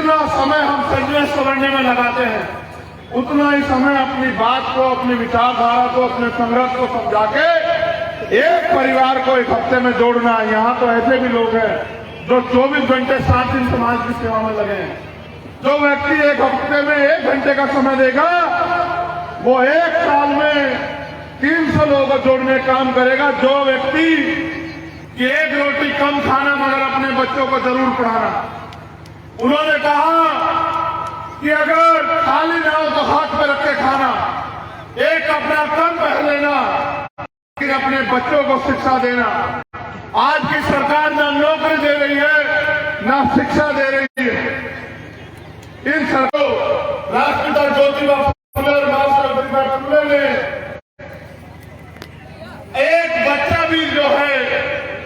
जितना समय हम सेंटेंस पकड़ने में लगाते हैं उतना ही समय अपनी बात को, अपनी विचारधारा को, अपने संघर्ष को समझा के एक परिवार को एक हफ्ते में जोड़ना है। यहाँ तो ऐसे भी लोग हैं जो 24 घंटे 7 दिन समाज की सेवा में लगे हैं। जो व्यक्ति एक हफ्ते में 1 घंटे का समय देगा वो 1 साल में 300 लोगों को जोड़ने का काम करेगा। जो व्यक्ति कि 1 रोटी कम खाना मगर अपने बच्चों को जरूर पढ़ाना। उन्होंने कहा कि अगर खाली ना हो तो हाथ पे रख के खाना, एक कपड़ा कम पहन लेना, फिर अपने बच्चों को शिक्षा देना। आज की सरकार ना नौकरी दे रही है ना शिक्षा दे रही है। इन सरकारों राष्ट्रपिता ज्योतिबा फुले और महात्मा फुले ने एक बच्चा भी जो है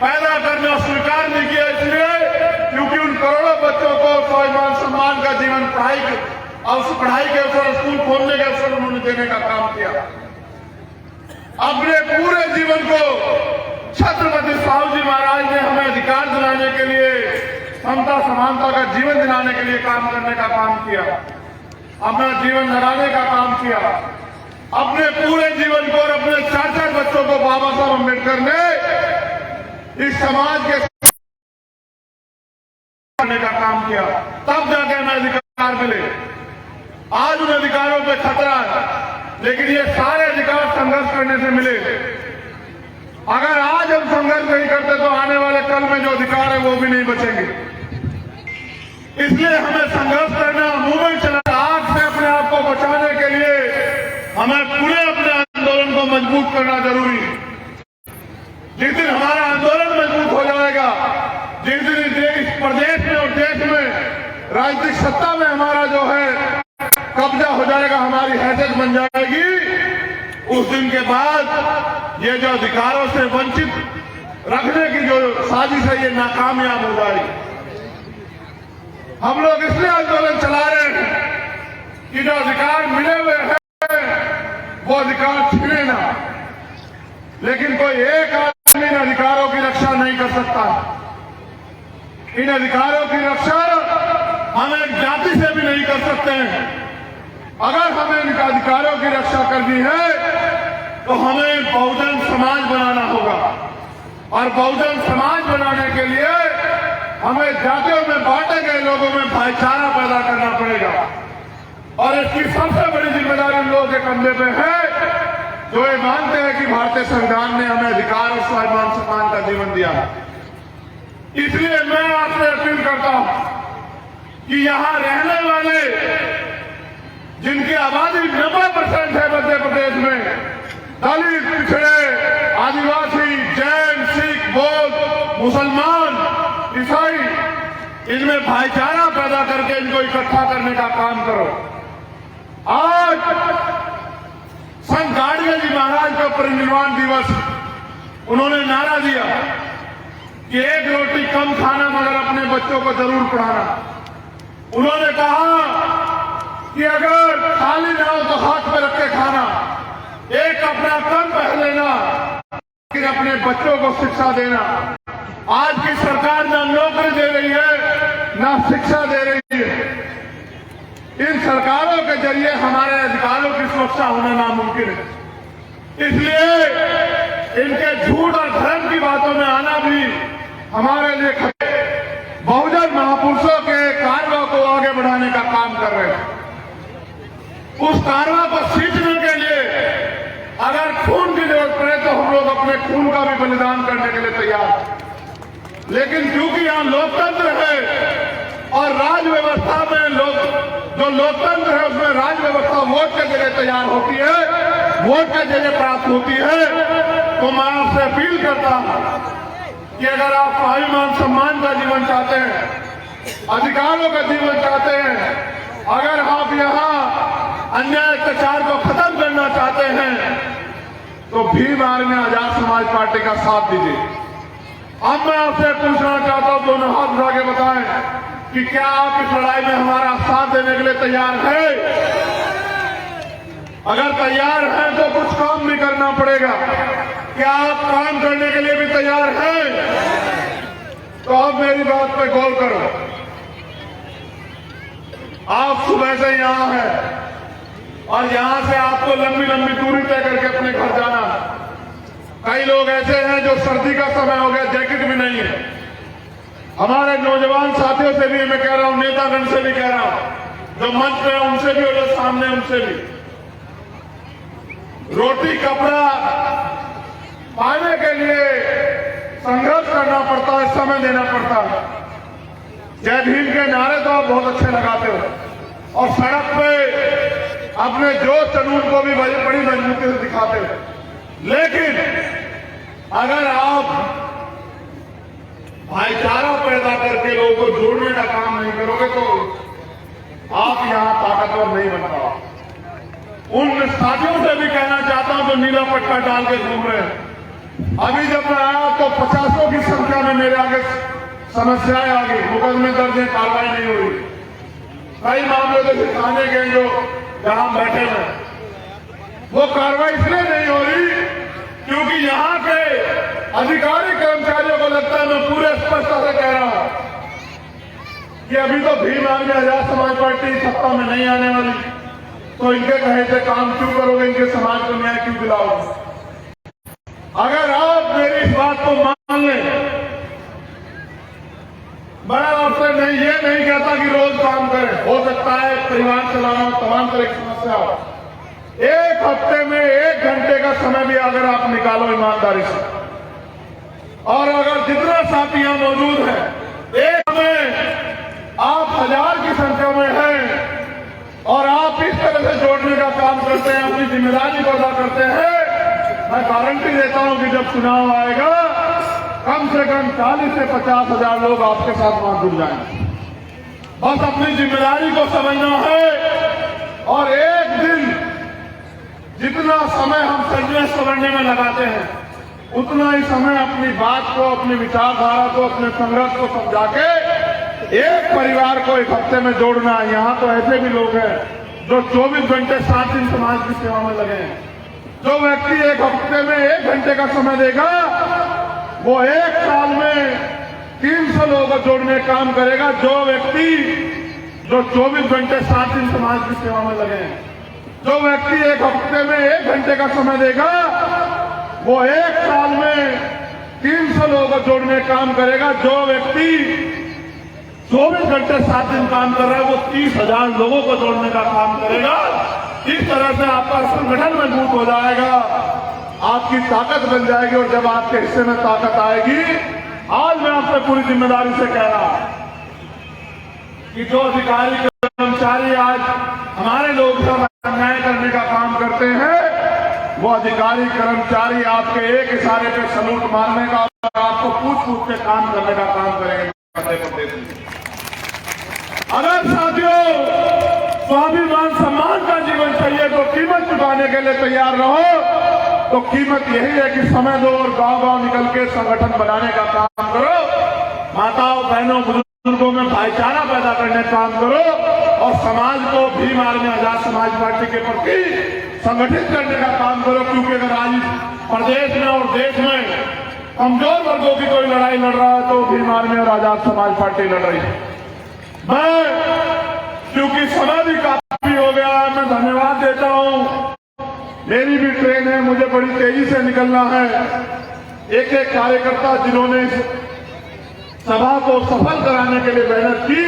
पैदा करना स्वीकार नहीं किया, इसलिए क्योंकि उन करोड़ों बच्चों को स्वाभिमान सम्मान का जीवन पढ़ाई के अवसर, स्कूल खोलने के अवसर उन्होंने देने का काम किया। अपने पूरे जीवन को छत्रपति साहू जी महाराज ने हमें अधिकार दिलाने के लिए, समता समानता का जीवन दिलाने के लिए काम करने का काम किया, अपना जीवन लगाने का काम किया। अपने पूरे जीवन को और अपने 4-4 बच्चों को बाबा साहब अम्बेडकर ने इस समाज के करने का काम किया, तब जाके हमें अधिकार मिले। आज उन अधिकारों पे खतरा है, लेकिन ये सारे अधिकार संघर्ष करने से मिले। अगर आज हम संघर्ष नहीं करते तो आने वाले कल में जो अधिकार है वो भी नहीं बचेंगे। इसलिए हमें संघर्ष करना, मूवमेंट चलाना, आग से अपने आप को बचाने के लिए हमें पूरे अपने आंदोलन को मजबूत करना जरूरी है। जिस दिन हमारा आंदोलन मजबूत हो जाएगा, जिस दिन इस प्रदेश में और देश में राजनीतिक सत्ता में हमारा जो है कब्जा हो जाएगा, हमारी हैसियत बन जाएगी, उस दिन के बाद ये जो अधिकारों से वंचित रखने की जो साजिश है ये नाकामयाब हो जाएगी। हम लोग इसलिए आंदोलन चला रहे हैं कि जो अधिकार मिले हुए हैं वो अधिकार छीने ना, लेकिन कोई एक आदमी इन अधिकारों की रक्षा नहीं कर सकता। इन अधिकारों की रक्षा हम एक जाति से भी नहीं कर सकते हैं। अगर हमें इन अधिकारों की रक्षा करनी है तो हमें बहुजन समाज बनाना होगा, और बहुजन समाज बनाने के लिए हमें जातियों में बांटे गए लोगों में भाईचारा पैदा करना पड़ेगा। और इसकी सबसे बड़ी जिम्मेदारी उन लोगों के कंधे पे है जो ये मानते हैं कि भारतीय संविधान ने हमें अधिकार और स्वाभिमान सम्मान का जीवन दिया। इसलिए मैं आपसे अपील करता हूं कि यहां रहने वाले जिनकी आबादी 90% है मध्य प्रदेश में, दलित, पिछड़े, आदिवासी, जैन, सिख, बौद्ध, मुसलमान, ईसाई, इनमें भाईचारा पैदा करके इनको इकट्ठा करने का काम करो। आज संत गाडगे जी महाराज का परिनिर्वाण दिवस, उन्होंने नारा दिया कि 1 रोटी कम खाना मगर अपने बच्चों को जरूर पढ़ाना। उन्होंने कहा कि अगर खाली ना हो तो हाथ पे रख के खाना, एक कपड़ा कम पहन लेना, फिर अपने बच्चों को शिक्षा देना। आज की सरकार ना नौकरी दे रही है ना शिक्षा दे रही है। इन सरकारों के जरिए हमारे अधिकारों की सुरक्षा होना नामुमकिन है। इसलिए इनके झूठ और धर्म की बातों में आना भी हमारे लिए बहुजन महापुरुषों के कारवा को आगे बढ़ाने का काम कर रहे हैं। उस कारवा को सींचने के लिए अगर खून की जरूरत पड़े तो हम लोग अपने खून का भी बलिदान करने के लिए तैयार हैं। लेकिन क्योंकि यहाँ लोकतंत्र है और राज व्यवस्था में जो लोकतंत्र है उसमें राज व्यवस्था वोट के जरिए तैयार होती है, वोट के जरिए प्राप्त होती है, तो मैं आपसे अपील करता हूं कि अगर आप स्वाभिमान सम्मान का जीवन चाहते हैं, अधिकारों का जीवन चाहते हैं, अगर आप यहाँ अन्याय अत्याचार को खत्म करना चाहते हैं तो भीम आर्मी आजाद समाज पार्टी का साथ दीजिए। अब मैं आपसे पूछना चाहता हूं, दोनों हाथ उठा के बताएं कि क्या आप इस लड़ाई में हमारा साथ देने के लिए तैयार हैं? अगर तैयार हैं तो कुछ काम भी करना पड़ेगा। क्या आप काम करने के लिए भी तैयार हैं? तो अब मेरी बात पे गौर करो। आप सुबह से यहाँ हैं और यहाँ से आपको लंबी लंबी दूरी तय करके अपने घर जाना। कई लोग ऐसे हैं जो सर्दी का समय हो गया, जैकेट भी नहीं है। हमारे नौजवान साथियों से भी मैं कह रहा हूं, नेतागण से भी कह रहा हूं, जो मंच पे उनसे भी और जो सामने उनसे भी, रोटी कपड़ा पाने के लिए संघर्ष करना पड़ता है, समय देना पड़ता है। जय भीम के नारे तो आप बहुत अच्छे लगाते हो और सड़क पे अपने जोश जुनून को भी बड़ी मजबूती से दिखाते हो, लेकिन अगर आप भाईचारा पैदा करके लोगों को जोड़ने का काम नहीं करोगे तो आप यहां ताकतवर नहीं बन पाओ। उन साथियों से भी कहना चाहता हूं जो नीला पट्टा डाल के घूम रहे हैं, अभी जब मैं आया तो 50 की संख्या में मेरे आगे समस्याएं आ गई, मुकदमे दर्ज है, कार्रवाई नहीं हुई। कई मामले जैसे थाने के जो जहां बैठे हैं वो कार्रवाई इसलिए नहीं हो रही क्योंकि यहां के अधिकारी कर्मचारियों को लगता है, मैं पूरे स्पष्टता से कह रहा हूं कि अभी तो भीम आर्मी आजाद समाज पार्टी सत्ता में नहीं आने वाली, तो इनके कहे से काम क्यों करोगे, इनके समाज को न्याय क्यों दिलाओगे। अगर आप मेरी इस बात को मान लें, मैं आपसे नहीं ये नहीं कहता कि रोज काम करें, हो सकता है परिवार चलाना, तमाम तरह की समस्या हो, एक हफ्ते में 1 घंटे का समय भी अगर आप निकालो ईमानदारी से, और अगर जितना साथी यहां मौजूद है, एक में आप 1000 की संख्या में हैं और आप इस तरह से जोड़ने का काम करते हैं, अपनी जिम्मेदारी को अदा करते हैं, मैं गारंटी देता हूं कि जब चुनाव आएगा कम से कम 40 से 50 हजार लोग आपके साथ वहां जुड़ जाएंगे। बस अपनी जिम्मेदारी को समझना है और एक दिन जितना समय हम सजने संवरने में लगाते हैं उतना ही समय अपनी बात को, अपनी विचारधारा को, अपने संघर्ष को समझा के एक परिवार को एक हफ्ते में जोड़ना है। यहाँ तो ऐसे भी लोग हैं जो 24 घंटे 7 दिन समाज की सेवा में लगे हैं। जो व्यक्ति एक हफ्ते में 1 घंटे का समय देगा वो 1 साल में 300 लोगों को जोड़ने का काम करेगा। जो व्यक्ति जो 24 घंटे 7 दिन समाज की सेवा में लगे हैं, जो व्यक्ति एक हफ्ते में 1 घंटे का समय देगा वो 1 साल में 300 लोगों को जोड़ने का काम करेगा। जो व्यक्ति 24 घंटे 7 दिन काम कर रहा है वो 30,000 लोगों को जोड़ने का काम करेगा। इस तरह से आपका संगठन मजबूत हो जाएगा, आपकी ताकत बन जाएगी और जब आपके हिस्से में ताकत आएगी, आज मैं आपसे पूरी जिम्मेदारी से कह रहा हूं कि जो अधिकारी कर्मचारी आज हमारे लोग सब अन्याय करने का काम करते हैं, वो अधिकारी कर्मचारी आपके एक इशारे पे सलूट मारने का और आपको पूछ के काम करने का काम करेंगे। अगर साथियों स्वाभिमान सम्मान का जीवन चाहिए तो कीमत चुकाने के लिए तैयार रहो। तो कीमत यही है कि समय दो और गांव-गांव निकल के संगठन बनाने का काम करो, माताओं बहनों बुजुर्गों में भाईचारा पैदा करने का काम करो और समाज को भीम आर्मी आजाद समाज पार्टी के प्रति संगठित करने का काम करो। क्योंकि अगर आज प्रदेश में और देश में कमजोर वर्गों की कोई लड़ाई लड़ रहा है तो भीम आर्मी और आजाद समाज पार्टी लड़ रही है। मैं क्योंकि समय भी काफी हो गया है, मैं धन्यवाद देता हूं। मेरी भी ट्रेन है, मुझे बड़ी तेजी से निकलना है। एक एक कार्यकर्ता जिन्होंने इस सभा को सफल कराने के लिए मेहनत की,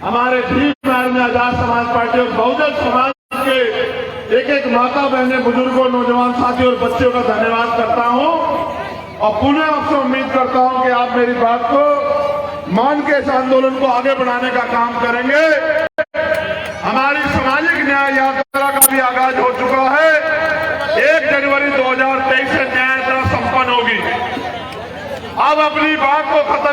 हमारे भीम आर्मी आजाद समाज पार्टी और बहुजन समाज के एक एक माता बहनें, बुजुर्गों, नौजवान साथी और बच्चों का धन्यवाद करता हूं और पुनः आपसे उम्मीद करता हूं कि आप मेरी बात को मान के इस आंदोलन को आगे बढ़ाने का काम करेंगे। हमारी सामाजिक न्याय यात्रा का भी आगाज हो चुका है। 1 जनवरी 2023 से न्याय यात्रा संपन्न होगी। अब अपनी बात को खत्म